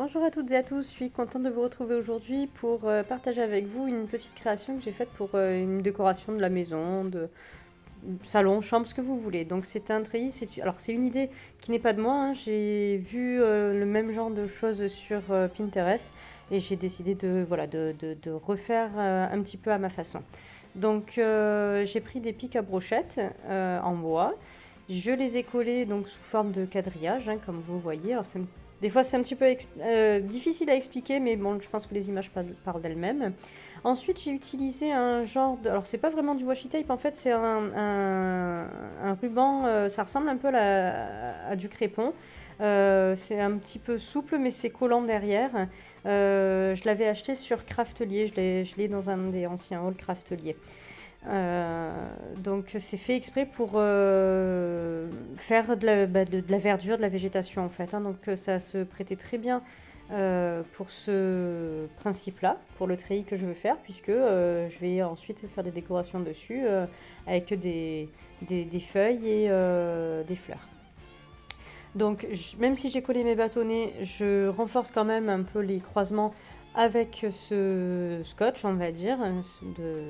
Bonjour à toutes et à tous, je suis contente de vous retrouver aujourd'hui pour partager avec vous une petite création que j'ai faite pour une décoration de la maison, de salon, chambre, ce que vous voulez. Donc c'est un treillis, alors c'est une idée qui n'est pas de moi, hein. J'ai vu le même genre de choses sur Pinterest et j'ai décidé de, voilà, de refaire un petit peu à ma façon. Donc j'ai pris des pics à brochettes en bois. Je les ai collés donc sous forme de quadrillage, hein, comme vous voyez. Alors, des fois, c'est un petit peu difficile à expliquer, mais bon, je pense que les images parlent d'elles-mêmes. Ensuite, j'ai utilisé un genre de... Alors, c'est pas vraiment du washi tape, en fait, c'est un ruban, ça ressemble un peu à du crépon. C'est un petit peu souple, mais c'est collant derrière. Je l'avais acheté sur Craftelier, je l'ai dans un des anciens halls Craftelier. Donc c'est fait exprès pour faire de la verdure, de la végétation en fait, hein. Donc ça se prêtait très bien pour ce principe-là, pour le treillis que je veux faire, puisque je vais ensuite faire des décorations dessus avec des feuilles et des fleurs. Donc, même si j'ai collé mes bâtonnets, je renforce quand même un peu les croisements avec ce scotch, on va dire, de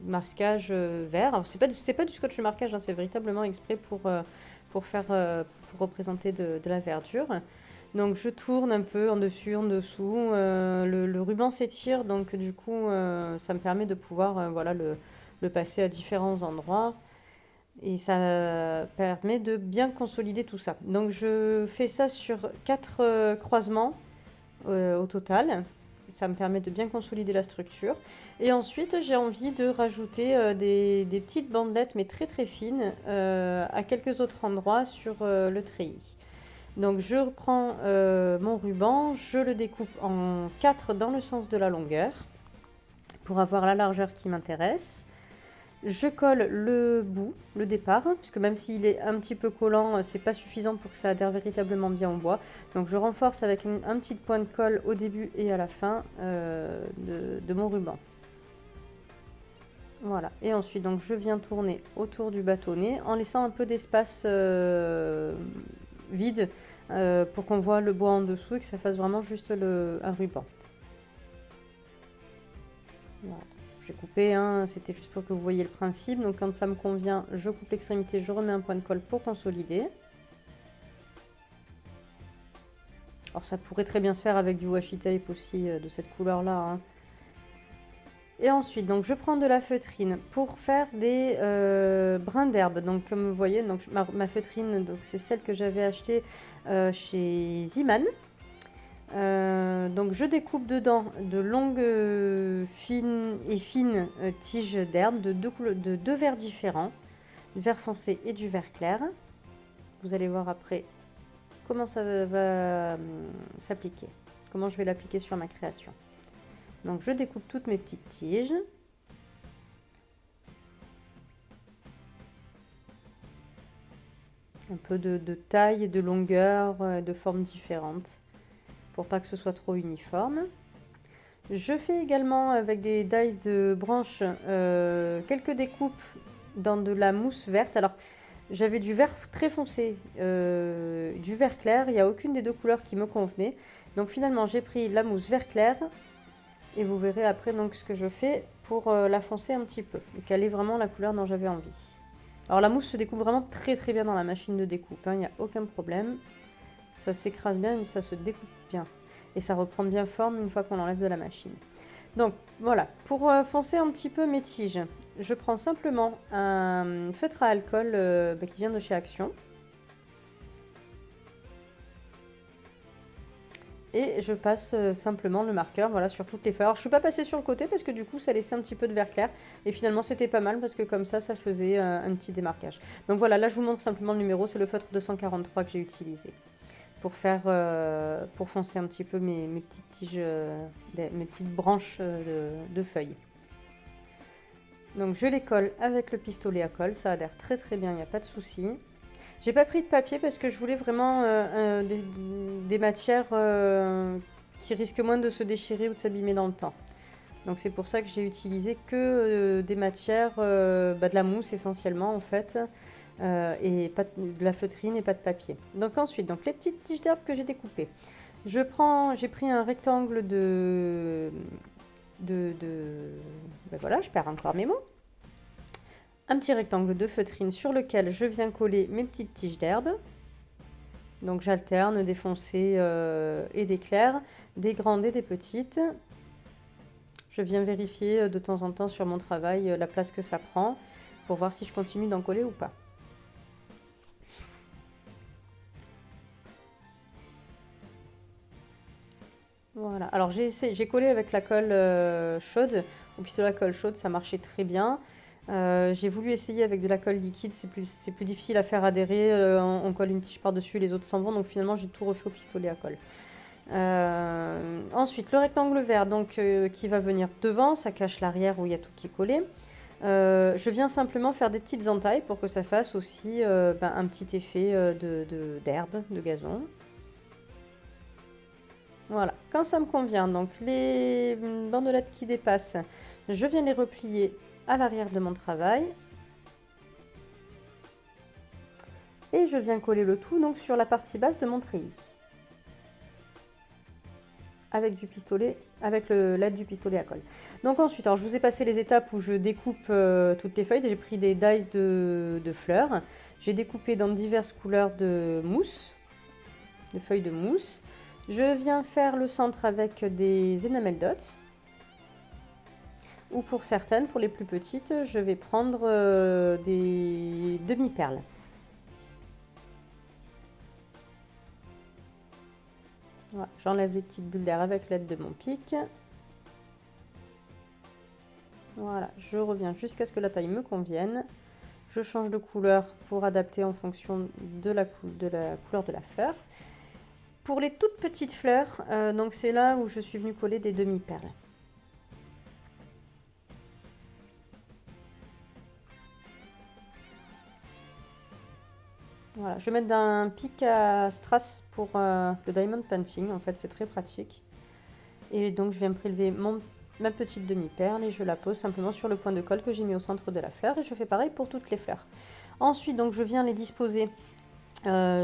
marquage vert. Alors, c'est pas du scotch de marquage, hein, c'est véritablement exprès pour faire, pour représenter de la verdure. Donc, je tourne un peu en dessus, en dessous. Le ruban s'étire, donc du coup, ça me permet de pouvoir voilà, le passer à différents endroits. Et ça permet de bien consolider tout ça. Donc je fais ça sur 4 croisements au total. Ça me permet de bien consolider la structure. Et ensuite, j'ai envie de rajouter des petites bandelettes, mais très très fines, à quelques autres endroits sur le treillis. Donc je reprends mon ruban, je le découpe en 4 dans le sens de la longueur, pour avoir la largeur qui m'intéresse. Je colle le bout, le départ, puisque même s'il est un petit peu collant, c'est pas suffisant pour que ça adhère véritablement bien au bois. Donc je renforce avec un petit point de colle au début et à la fin de mon ruban. Voilà. Et ensuite, donc, je viens tourner autour du bâtonnet en laissant un peu d'espace vide pour qu'on voit le bois en dessous et que ça fasse vraiment juste un ruban. Voilà. J'ai coupé, hein, c'était juste pour que vous voyez le principe. Donc quand ça me convient, je coupe l'extrémité, je remets un point de colle pour consolider. Alors ça pourrait très bien se faire avec du washi tape aussi de cette couleur-là, hein. Et ensuite, donc je prends de la feutrine pour faire des brins d'herbe. Donc comme vous voyez, donc ma feutrine, donc c'est celle que j'avais achetée chez Ziman. Donc je découpe dedans de longues fines tiges d'herbe de deux verts différents, du vert foncé et du vert clair. Vous allez voir après comment ça va s'appliquer, comment je vais l'appliquer sur ma création. Donc je découpe toutes mes petites tiges. Un peu de taille, de longueur, de formes différentes, pour pas que ce soit trop uniforme. Je fais également avec des dies de branches quelques découpes dans de la mousse verte. Alors j'avais du vert très foncé, du vert clair, il n'y a aucune des deux couleurs qui me convenait. Donc finalement j'ai pris la mousse vert clair et vous verrez après donc ce que je fais pour la foncer un petit peu. Donc elle est vraiment la couleur dont j'avais envie. Alors la mousse se découpe vraiment très très bien dans la machine de découpe, hein, il n'y a aucun problème. Ça s'écrase bien et ça se découpe bien. Et ça reprend bien forme une fois qu'on l'enlève de la machine. Donc voilà, pour foncer un petit peu mes tiges, je prends simplement un feutre à alcool qui vient de chez Action. Et je passe simplement le marqueur voilà, sur toutes les feuilles. Alors je ne suis pas passée sur le côté parce que du coup ça laissait un petit peu de vert clair. Et finalement c'était pas mal parce que comme ça faisait un petit démarquage. Donc voilà, là je vous montre simplement le numéro, c'est le feutre 243 que j'ai utilisé pour pour foncer un petit peu mes petites tiges, mes petites branches de feuilles. Donc je les colle avec le pistolet à colle, ça adhère très très bien, il n'y a pas de souci. J'ai pas pris de papier parce que je voulais vraiment des matières qui risquent moins de se déchirer ou de s'abîmer dans le temps. Donc c'est pour ça que j'ai utilisé que des matières, de la mousse essentiellement en fait, et pas de la feutrine et pas de papier. Donc ensuite, donc les petites tiges d'herbe que j'ai découpées. J'ai pris un rectangle de ben voilà, je perds encore mes mots. Un petit rectangle de feutrine sur lequel je viens coller mes petites tiges d'herbe. Donc j'alterne des foncées et des claires, des grandes et des petites. Je viens vérifier de temps en temps sur mon travail la place que ça prend pour voir si je continue d'en coller ou pas. Voilà, alors j'ai collé avec la colle chaude, au pistolet à colle chaude, ça marchait très bien. J'ai voulu essayer avec de la colle liquide, c'est plus difficile à faire adhérer, on colle une tige par-dessus, les autres s'en vont, donc finalement j'ai tout refait au pistolet à colle. Ensuite, le rectangle vert donc, qui va venir devant, ça cache l'arrière où il y a tout qui est collé. Je viens simplement faire des petites entailles pour que ça fasse aussi un petit effet d'herbe, de gazon. Voilà, quand ça me convient, donc les bandelettes qui dépassent, je viens les replier à l'arrière de mon travail. Et je viens coller le tout donc sur la partie basse de mon treillis. Avec du pistolet, avec l'aide du pistolet à colle. Donc ensuite, alors je vous ai passé les étapes où je découpe toutes les feuilles. J'ai pris des dies de fleurs. J'ai découpé dans diverses couleurs de mousse, de feuilles de mousse. Je viens faire le centre avec des enamel dots. Ou pour certaines, pour les plus petites, je vais prendre des demi-perles. Voilà, j'enlève les petites bulles d'air avec l'aide de mon pic. Voilà, je reviens jusqu'à ce que la taille me convienne. Je change de couleur pour adapter en fonction de la couleur de la fleur. Pour les toutes petites fleurs, donc c'est là où je suis venue coller des demi-perles. Voilà, je vais mettre un pic à strass pour le diamond painting, en fait c'est très pratique. Et donc je viens prélever ma petite demi-perle et je la pose simplement sur le point de colle que j'ai mis au centre de la fleur et je fais pareil pour toutes les fleurs. Ensuite donc je viens les disposer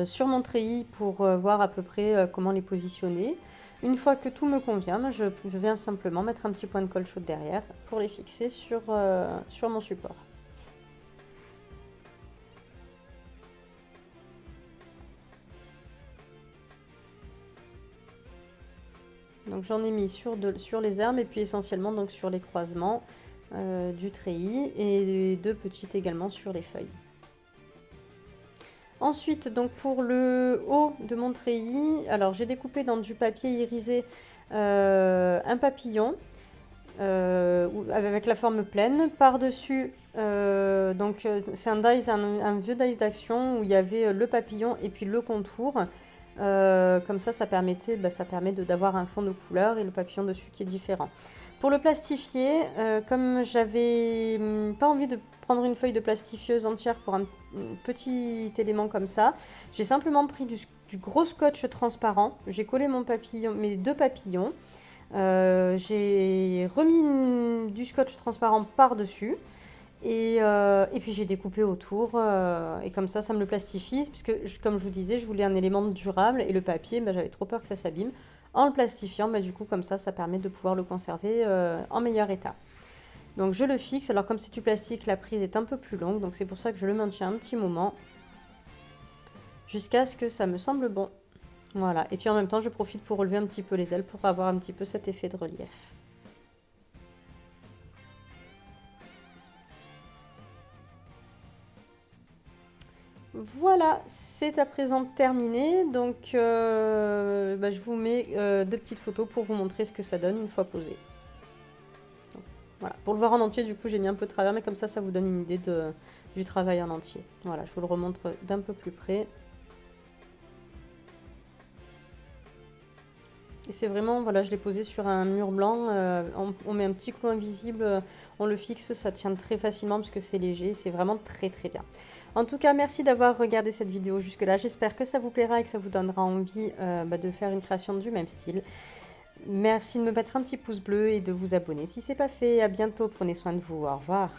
sur mon treillis pour voir à peu près comment les positionner. Une fois que tout me convient, je viens simplement mettre un petit point de colle chaude derrière pour les fixer sur mon support. Donc j'en ai mis sur les armes et puis essentiellement donc sur les croisements du treillis et deux petites également sur les feuilles. Ensuite, donc pour le haut de mon treillis, alors j'ai découpé dans du papier irisé un papillon avec la forme pleine. Par-dessus, c'est un vieux dies d'action où il y avait le papillon et puis le contour. Comme ça permet d'avoir un fond de couleur et le papillon dessus qui est différent. Pour le plastifier, comme j'avais pas envie de prendre une feuille de plastifieuse entière pour un petit élément comme ça, j'ai simplement pris du gros scotch transparent. J'ai collé mes deux papillons. J'ai remis du scotch transparent par-dessus. Et puis j'ai découpé autour et comme ça me le plastifie puisque comme je vous disais je voulais un élément durable et le papier j'avais trop peur que ça s'abîme. En le plastifiant du coup comme ça permet de pouvoir le conserver en meilleur état. Donc je le fixe, alors comme c'est du plastique la prise est un peu plus longue donc c'est pour ça que je le maintiens un petit moment jusqu'à ce que ça me semble bon. Voilà, et puis en même temps je profite pour relever un petit peu les ailes pour avoir un petit peu cet effet de relief. Voilà, c'est à présent terminé. Donc, je vous mets deux petites photos pour vous montrer ce que ça donne une fois posé. Donc, voilà, pour le voir en entier, du coup, j'ai mis un peu de travers, mais comme ça vous donne une idée du travail en entier. Voilà, je vous le remontre d'un peu plus près. Et c'est vraiment, voilà, je l'ai posé sur un mur blanc. On met un petit clou invisible, on le fixe, ça tient très facilement parce que c'est léger. C'est vraiment très très bien. En tout cas, merci d'avoir regardé cette vidéo jusque-là. J'espère que ça vous plaira et que ça vous donnera envie de faire une création du même style. Merci de me mettre un petit pouce bleu et de vous abonner si c'est pas fait. À bientôt, prenez soin de vous. Au revoir.